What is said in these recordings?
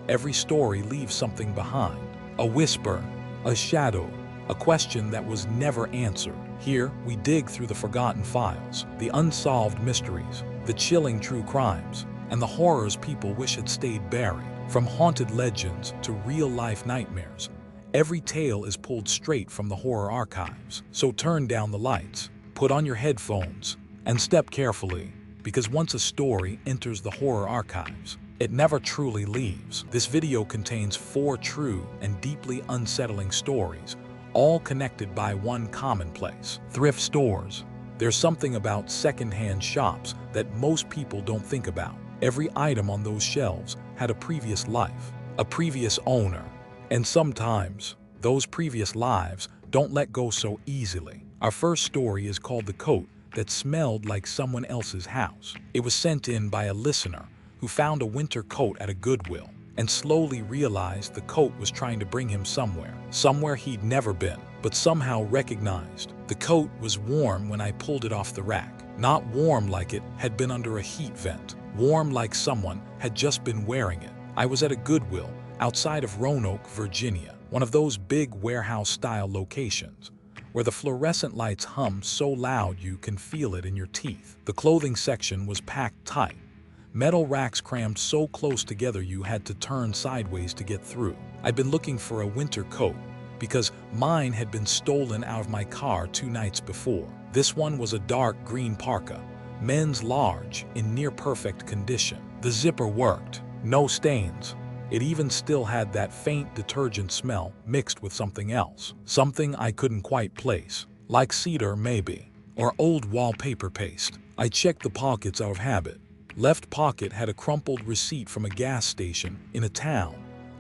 Every story leaves something behind. A whisper, a shadow, a question that was never answered. Here, we dig through the forgotten files, the unsolved mysteries, the chilling true crimes, and the horrors people wish had stayed buried. From haunted legends to real-life nightmares, every tale is pulled straight from the horror archives. So turn down the lights, put on your headphones, and step carefully, because once a story enters the horror archives, it never truly leaves. This video contains 4 true and deeply unsettling stories, all connected by one common place: thrift stores. There's something about secondhand shops that most people don't think about. Every item on those shelves had a previous life, a previous owner, and sometimes those previous lives don't let go so easily. Our first story is called The Coat That Smelled Like Someone Else's House. It was sent in by a listener who found a winter coat at a Goodwill and slowly realized the coat was trying to bring him somewhere he'd never been, but somehow recognized. The coat was warm when I pulled it off the rack. Not warm like it had been under a heat vent, warm like someone had just been wearing it. I was at a Goodwill outside of Roanoke, Virginia, one of those big warehouse-style locations where the fluorescent lights hum so loud you can feel it in your teeth. The clothing section was packed tight, metal racks crammed so close together you had to turn sideways to get through. I'd been looking for a winter coat because mine had been stolen out of my car 2 nights before. This one was a dark green parka, men's large, in near-perfect condition. The zipper worked, no stains. It even still had that faint detergent smell mixed with something else, something I couldn't quite place, like cedar maybe, or old wallpaper paste. I checked the pockets out of habit. Left pocket had a crumpled receipt from a gas station in a town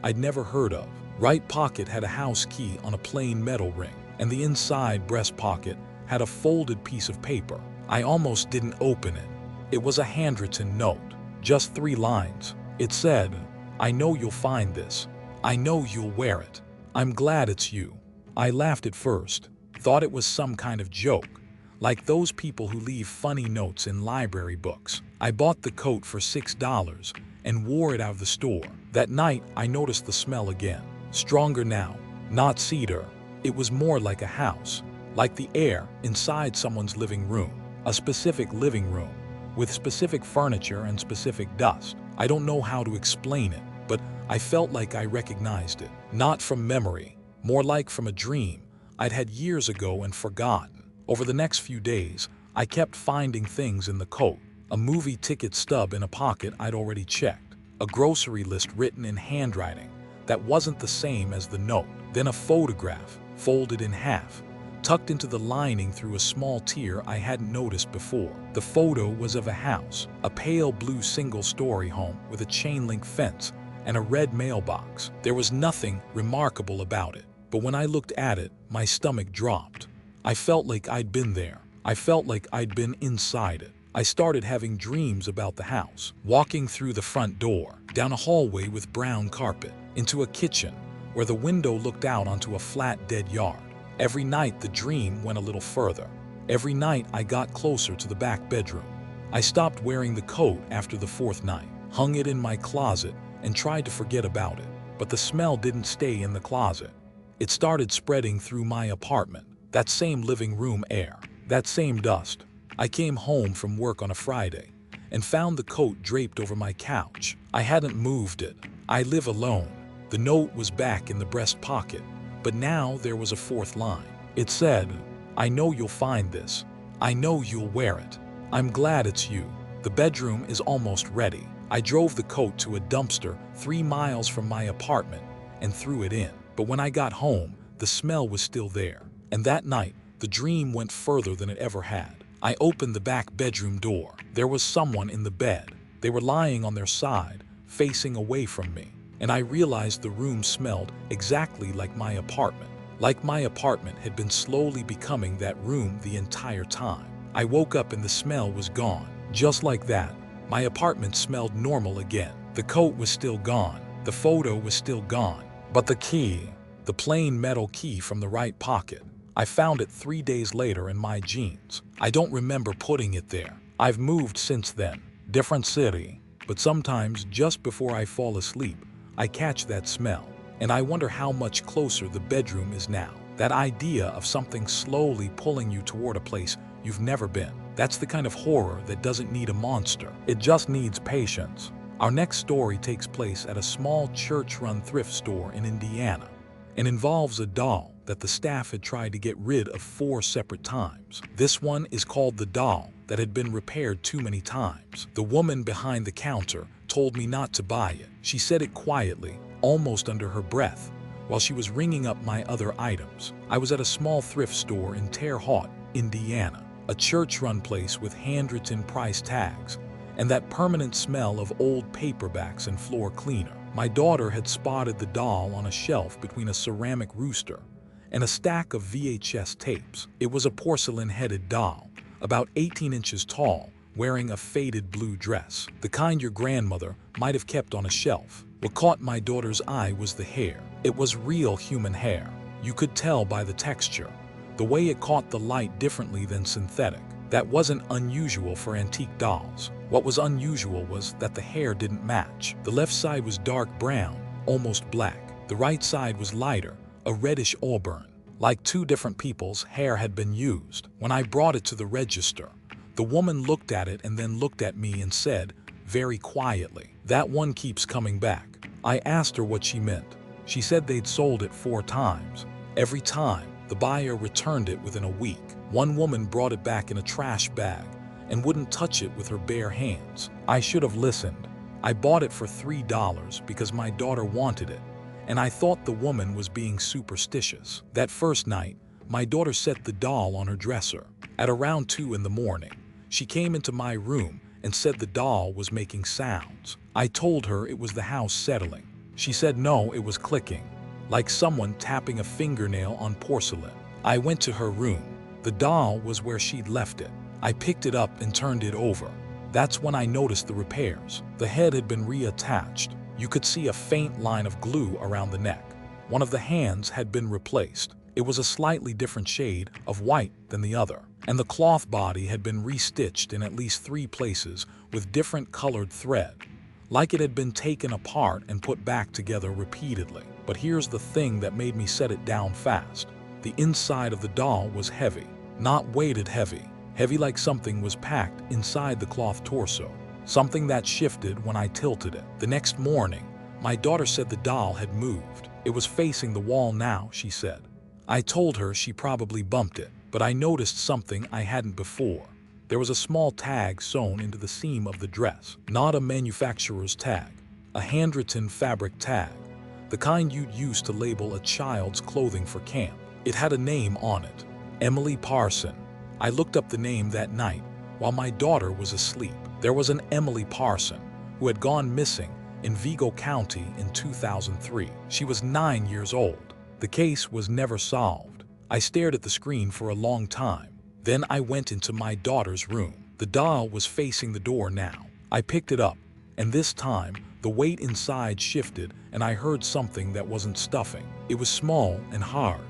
I'd never heard of. Right pocket had a house key on a plain metal ring, and the inside breast pocket had a folded piece of paper. I almost didn't open it. It was a handwritten note, just 3 lines. It said, "I know you'll find this. I know you'll wear it. I'm glad it's you." I laughed at first, thought it was some kind of joke, like those people who leave funny notes in library books. I bought the coat for $6 and wore it out of the store. That night, I noticed the smell again. Stronger now, not cedar. It was more like a house, like the air inside someone's living room, a specific living room, with specific furniture and specific dust. I don't know how to explain it, but I felt like I recognized it. Not from memory, more like from a dream I'd had years ago and forgotten. Over the next few days, I kept finding things in the coat. A movie ticket stub in a pocket I'd already checked, a grocery list written in handwriting that wasn't the same as the note, then a photograph folded in half, tucked into the lining through a small tear I hadn't noticed before. The photo was of a house, a pale blue single-story home with a chain-link fence and a red mailbox. There was nothing remarkable about it, but when I looked at it, my stomach dropped. I felt like I'd been there. I felt like I'd been inside it. I started having dreams about the house, walking through the front door, down a hallway with brown carpet, into a kitchen where the window looked out onto a flat, dead yard. Every night the dream went a little further. Every night I got closer to the back bedroom. I stopped wearing the coat after the 4th night, hung it in my closet, and tried to forget about it. But the smell didn't stay in the closet. It started spreading through my apartment, that same living room air, that same dust. I came home from work on a Friday and found the coat draped over my couch. I hadn't moved it. I live alone. The note was back in the breast pocket, but now there was a 4th line. It said, "I know you'll find this. I know you'll wear it. I'm glad it's you. The bedroom is almost ready." I drove the coat to a dumpster 3 miles from my apartment and threw it in. But when I got home, the smell was still there. And that night, the dream went further than it ever had. I opened the back bedroom door. There was someone in the bed. They were lying on their side, facing away from me. And I realized the room smelled exactly like my apartment. Like my apartment had been slowly becoming that room the entire time. I woke up and the smell was gone. Just like that, my apartment smelled normal again. The coat was still gone. The photo was still gone. But the key, the plain metal key from the right pocket, I found it 3 days later in my jeans. I don't remember putting it there. I've moved since then, different city, but sometimes just before I fall asleep, I catch that smell, and I wonder how much closer the bedroom is now. That idea of something slowly pulling you toward a place you've never been. That's the kind of horror that doesn't need a monster. It just needs patience. Our next story takes place at a small church-run thrift store in Indiana and involves a doll that the staff had tried to get rid of 4 separate times. This one is called the doll that had been repaired too many times. The woman behind the counter told me not to buy it. She said it quietly, almost under her breath, while she was ringing up my other items. I was at a small thrift store in Terre Haute, Indiana, a church-run place with handwritten price tags and that permanent smell of old paperbacks and floor cleaner. My daughter had spotted the doll on a shelf between a ceramic rooster and a stack of VHS tapes. It was a porcelain-headed doll, about 18 inches tall, wearing a faded blue dress, the kind your grandmother might have kept on a shelf. What caught my daughter's eye was the hair. It was real human hair. You could tell by the texture, the way it caught the light differently than synthetic. That wasn't unusual for antique dolls. What was unusual was that the hair didn't match. The left side was dark brown, almost black. The right side was lighter, a reddish auburn. Like 2 different people's hair had been used. When I brought it to the register, the woman looked at it and then looked at me and said, very quietly, "That one keeps coming back." I asked her what she meant. She said they'd sold it 4 times. Every time, the buyer returned it within a week. One woman brought it back in a trash bag and wouldn't touch it with her bare hands. I should have listened. I bought it for $3 because my daughter wanted it, and I thought the woman was being superstitious. That first night, my daughter set the doll on her dresser. At around 2 in the morning, she came into my room and said the doll was making sounds. I told her it was the house settling. She said no, it was clicking, like someone tapping a fingernail on porcelain. I went to her room. The doll was where she'd left it. I picked it up and turned it over. That's when I noticed the repairs. The head had been reattached. You could see a faint line of glue around the neck. One of the hands had been replaced. It was a slightly different shade of white than the other, and the cloth body had been restitched in at least 3 places with different colored thread, like it had been taken apart and put back together repeatedly. But here's the thing that made me set it down fast. The inside of the doll was heavy, not weighted heavy, heavy like something was packed inside the cloth torso, something that shifted when I tilted it. The next morning, my daughter said the doll had moved. It was facing the wall now, she said. I told her she probably bumped it, but I noticed something I hadn't before. There was a small tag sewn into the seam of the dress, not a manufacturer's tag, a handwritten fabric tag, the kind you'd use to label a child's clothing for camp. It had a name on it, Emily Parson. I looked up the name that night while my daughter was asleep. There was an Emily Parson who had gone missing in Vigo County in 2003. She was 9 years old. The case was never solved. I stared at the screen for a long time. Then I went into my daughter's room. The doll was facing the door now. I picked it up, and this time, the weight inside shifted and I heard something that wasn't stuffing. It was small and hard,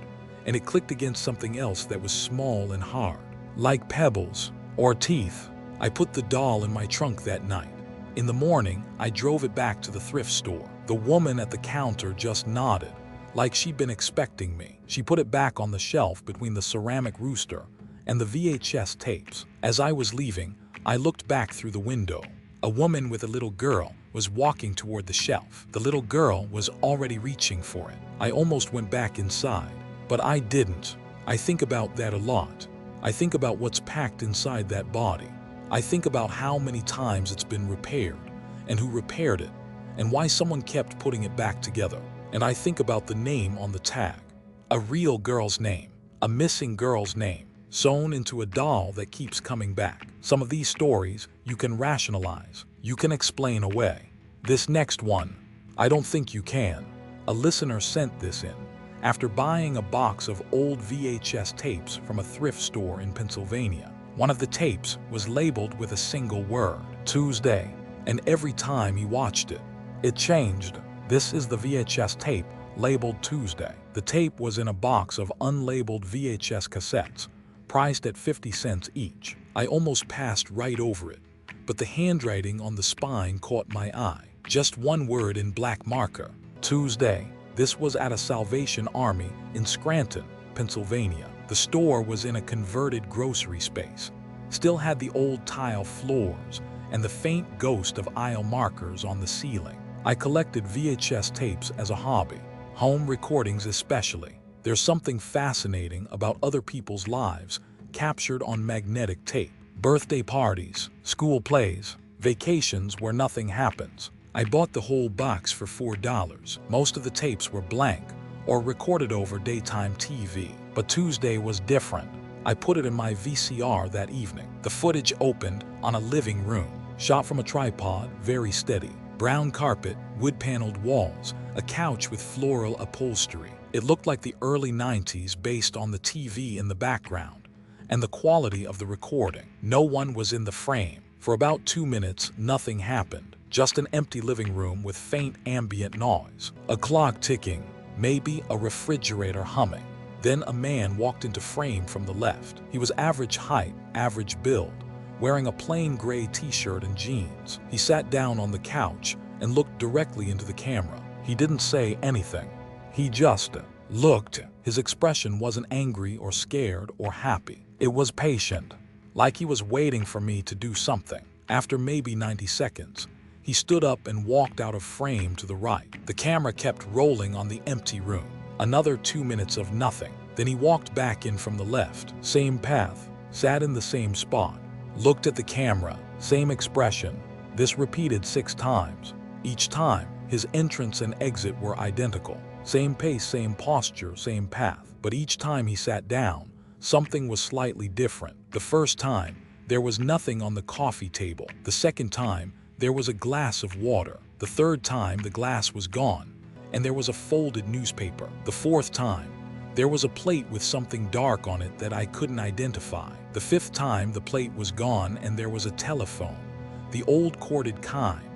and it clicked against something else that was small and hard, like pebbles or teeth. I put the doll in my trunk that night. In the morning, I drove it back to the thrift store. The woman at the counter just nodded, like she'd been expecting me. She put it back on the shelf between the ceramic rooster and the VHS tapes. As I was leaving, I looked back through the window. A woman with a little girl was walking toward the shelf. The little girl was already reaching for it. I almost went back inside, but I didn't. I think about that a lot. I think about what's packed inside that body. I think about how many times it's been repaired, and who repaired it, and why someone kept putting it back together. And I think about the name on the tag. A real girl's name, a missing girl's name, sewn into a doll that keeps coming back. Some of these stories you can rationalize, you can explain away. This next one, I don't think you can. A listener sent this in after buying a box of old VHS tapes from a thrift store in Pennsylvania. One of the tapes was labeled with a single word, Tuesday, and every time he watched it, it changed. This is the VHS tape labeled Tuesday. The tape was in a box of unlabeled VHS cassettes, priced at 50 cents each. I almost passed right over it, but the handwriting on the spine caught my eye. Just one word in black marker, Tuesday. This was at a Salvation Army in Scranton, Pennsylvania. The store was in a converted grocery space, still had the old tile floors and the faint ghost of aisle markers on the ceiling. I collected VHS tapes as a hobby, home recordings especially. There's something fascinating about other people's lives captured on magnetic tape. Birthday parties, school plays, vacations where nothing happens. I bought the whole box for $4. Most of the tapes were blank or recorded over daytime TV. But Tuesday was different. I put it in my VCR that evening. The footage opened on a living room, shot from a tripod, very steady. Brown carpet, wood-paneled walls, a couch with floral upholstery. It looked like the early 90s based on the TV in the background and the quality of the recording. No one was in the frame. For about 2 minutes, nothing happened. Just an empty living room with faint ambient noise. A clock ticking, maybe a refrigerator humming. Then a man walked into frame from the left. He was average height, average build, wearing a plain gray t-shirt and jeans. He sat down on the couch and looked directly into the camera. He didn't say anything. He just looked. His expression wasn't angry or scared or happy. It was patient, like he was waiting for me to do something. After maybe 90 seconds, he stood up and walked out of frame to the right. The camera kept rolling on the empty room. Another 2 minutes of nothing. Then he walked back in from the left. Same path, sat in the same spot, looked at the camera, same expression. This repeated 6 times. Each time, his entrance and exit were identical. Same pace, same posture, same path. But each time he sat down, something was slightly different. The first time, there was nothing on the coffee table. The second time, there was a glass of water. The third time, the glass was gone, and there was a folded newspaper. The fourth time, there was a plate with something dark on it that I couldn't identify. The fifth time, the plate was gone, and there was a telephone, the old corded kind,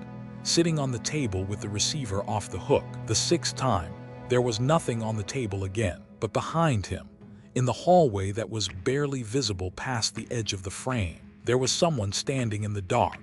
sitting on the table with the receiver off the hook. The sixth time, there was nothing on the table again, but behind him, in the hallway that was barely visible past the edge of the frame, there was someone standing in the dark.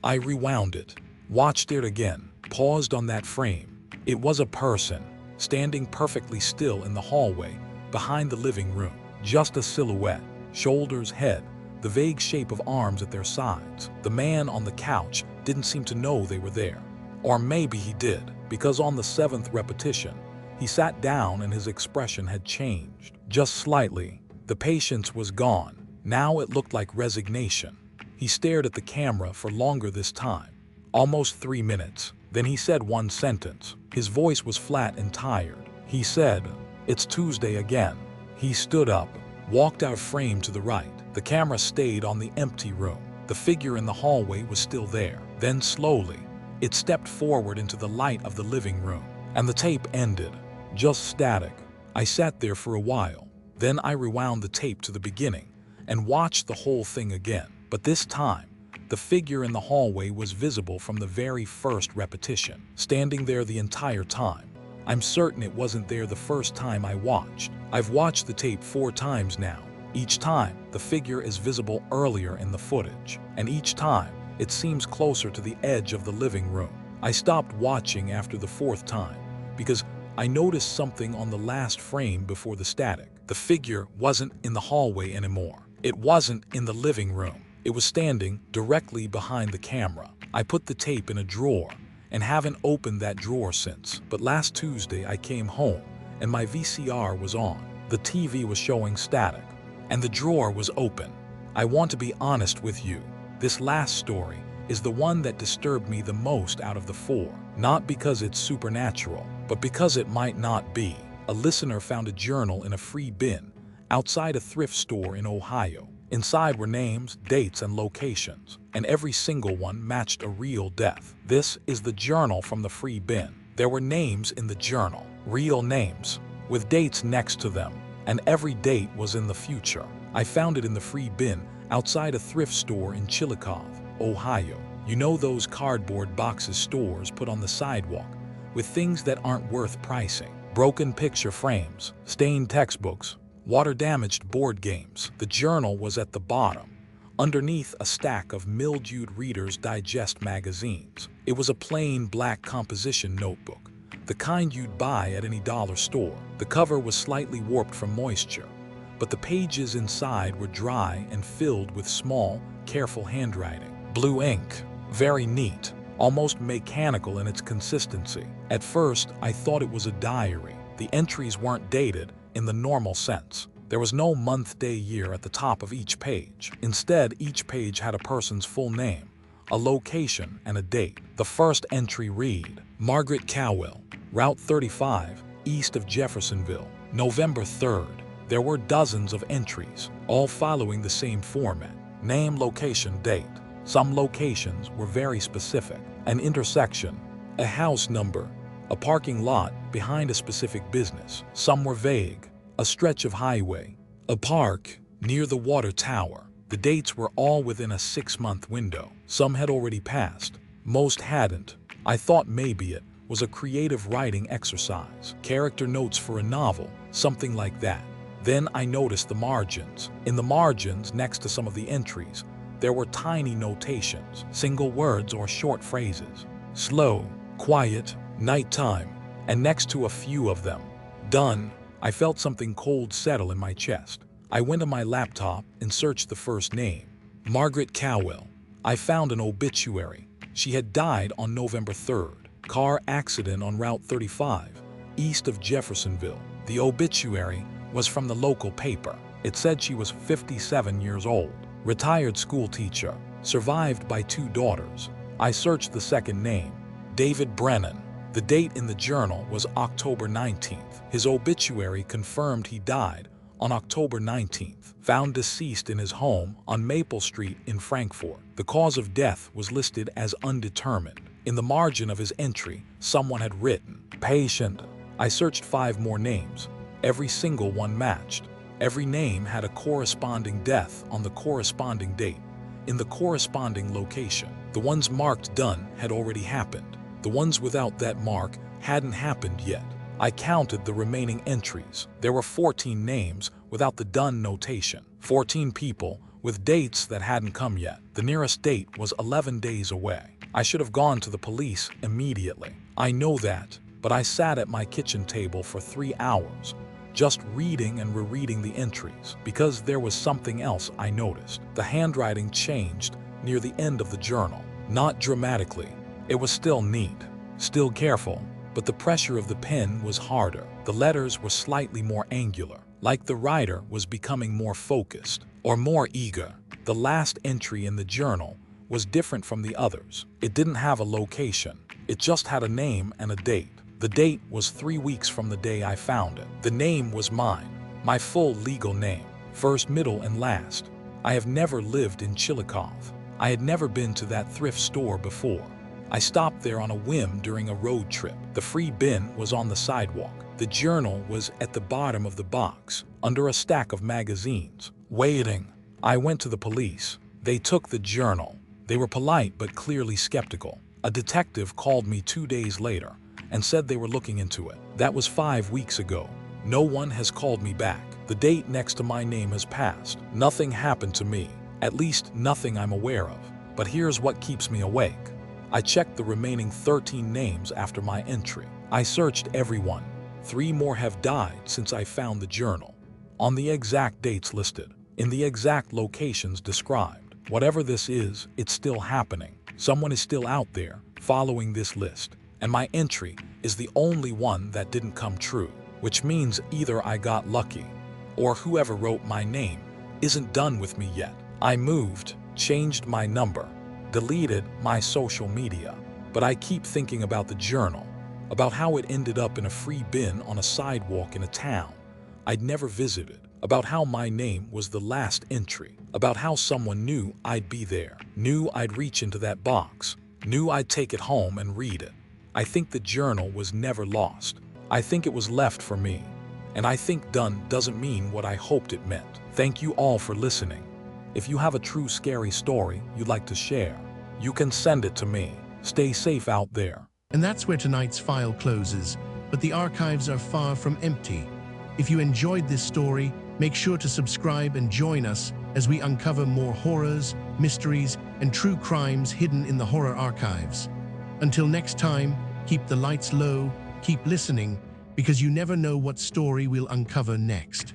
I rewound it, watched it again, paused on that frame. It was a person, standing perfectly still in the hallway, behind the living room. Just a silhouette, shoulders, head, the vague shape of arms at their sides. The man on the couch didn't seem to know they were there. Or maybe he did, because on the 7th repetition, he sat down and his expression had changed. Just slightly. The patience was gone. Now it looked like resignation. He stared at the camera for longer this time, almost 3 minutes. Then he said one sentence. His voice was flat and tired. He said, "It's Tuesday again." He stood up, walked out frame to the right. The camera stayed on the empty room. The figure in the hallway was still there. Then slowly, it stepped forward into the light of the living room. And the tape ended. Just static. I sat there for a while. Then I rewound the tape to the beginning and watched the whole thing again. But this time, the figure in the hallway was visible from the very first repetition, standing there the entire time. I'm certain it wasn't there the first time I watched. I've watched the tape 4 times now. Each time, the figure is visible earlier in the footage, and each time, it seems closer to the edge of the living room. I stopped watching after the 4th time, because I noticed something on the last frame before the static. The figure wasn't in the hallway anymore. It wasn't in the living room. It was standing directly behind the camera. I put the tape in a drawer and haven't opened that drawer since. But last Tuesday I came home and my VCR was on. The TV was showing static and the drawer was open. I want to be honest with you. This last story is the one that disturbed me the most out of the 4. Not because it's supernatural, but because it might not be. A listener found a journal in a free bin outside a thrift store in Ohio. Inside were names, dates, and locations, and every single one matched a real death. This is the journal from the free bin. There were names in the journal, real names, with dates next to them, and every date was in the future. I found it in the free bin outside a thrift store in Chillicothe, Ohio. You know those cardboard boxes stores put on the sidewalk with things that aren't worth pricing? Broken picture frames, stained textbooks, water-damaged board games. The journal was at the bottom, underneath a stack of mildewed Reader's Digest magazines. It was a plain black composition notebook. the kind you'd buy at any dollar store. The cover was slightly warped from moisture, but the pages inside were dry and filled with small, careful handwriting. Blue ink. Very neat, almost mechanical in its consistency. At first, I thought it was a diary. The entries weren't dated in the normal sense. There was no month, day, year at the top of each page. Instead, each page had a person's full name, a location, and a date. The first entry read, Margaret Cowell, Route 35, east of Jeffersonville, November 3rd. There were dozens of entries, all following the same format. Name, location, date. Some locations were very specific. An intersection, a house number, a parking lot behind a specific business. Some were vague. A stretch of highway, a park near the water tower. The dates were all within a 6-month window. Some had already passed. Most hadn't. I thought maybe it was a creative writing exercise. Character notes for a novel, something like that. Then I noticed the margins. In the margins, next to some of the entries, there were tiny notations, single words or short phrases. Slow, quiet, nighttime, and next to a few of them, done. I felt something cold settle in my chest. I went to my laptop and searched the first name, Margaret Cowell. I found an obituary. She had died on November 3rd. Car accident on Route 35, east of Jeffersonville. The obituary was from the local paper. It said she was 57 years old, retired school teacher, survived by 2 daughters. I searched the second name, David Brennan. The date in the journal was October 19th. His obituary confirmed he died on October 19th, found deceased in his home on Maple Street in Frankfort. The cause of death was listed as undetermined. In the margin of his entry, someone had written, patient. I searched 5 more names. Every single one matched. Every name had a corresponding death on the corresponding date, in the corresponding location. The ones marked done had already happened. The ones without that mark hadn't happened yet. I counted the remaining entries. There were 14 names without the done notation. 14 people with dates that hadn't come yet. The nearest date was 11 days away. I should have gone to the police immediately. I know that, but I sat at my kitchen table for 3 hours, just reading and rereading the entries, because there was something else I noticed. The handwriting changed near the end of the journal. Not dramatically. It was still neat, still careful, but the pressure of the pen was harder. The letters were slightly more angular, like the writer was becoming more focused or more eager. The last entry in the journal was different from the others. It didn't have a location. It just had a name and a date. The date was 3 weeks from the day I found it. The name was mine, my full legal name, first, middle, and last. I have never lived in Chillicothe. I had never been to that thrift store before. I stopped there on a whim during a road trip. The free bin was on the sidewalk. The journal was at the bottom of the box, under a stack of magazines. Waiting. I went to the police. They took the journal. They were polite but clearly skeptical. A detective called me 2 days later and said they were looking into it. That was 5 weeks ago. No one has called me back. The date next to my name has passed. Nothing happened to me. At least nothing I'm aware of. But here's what keeps me awake. I checked the remaining 13 names after my entry. I searched everyone. 3 more have died since I found the journal, on the exact dates listed, in the exact locations described. Whatever this is, it's still happening. Someone is still out there, following this list. And my entry is the only one that didn't come true, which means either I got lucky, or whoever wrote my name isn't done with me yet. I moved, changed my number, deleted my social media, but I keep thinking about the journal, about how it ended up in a free bin on a sidewalk in a town I'd never visited, about how my name was the last entry, about how someone knew I'd be there, knew I'd reach into that box, knew I'd take it home and read it. I think the journal was never lost. I think it was left for me, and I think done doesn't mean what I hoped it meant. Thank you all for listening. If you have a true scary story you'd like to share, you can send it to me. Stay safe out there. And that's where tonight's file closes, but the archives are far from empty. If you enjoyed this story, make sure to subscribe and join us as we uncover more horrors, mysteries, and true crimes hidden in the horror archives. Until next time, keep the lights low, Keep listening, because you never know what story we'll uncover next.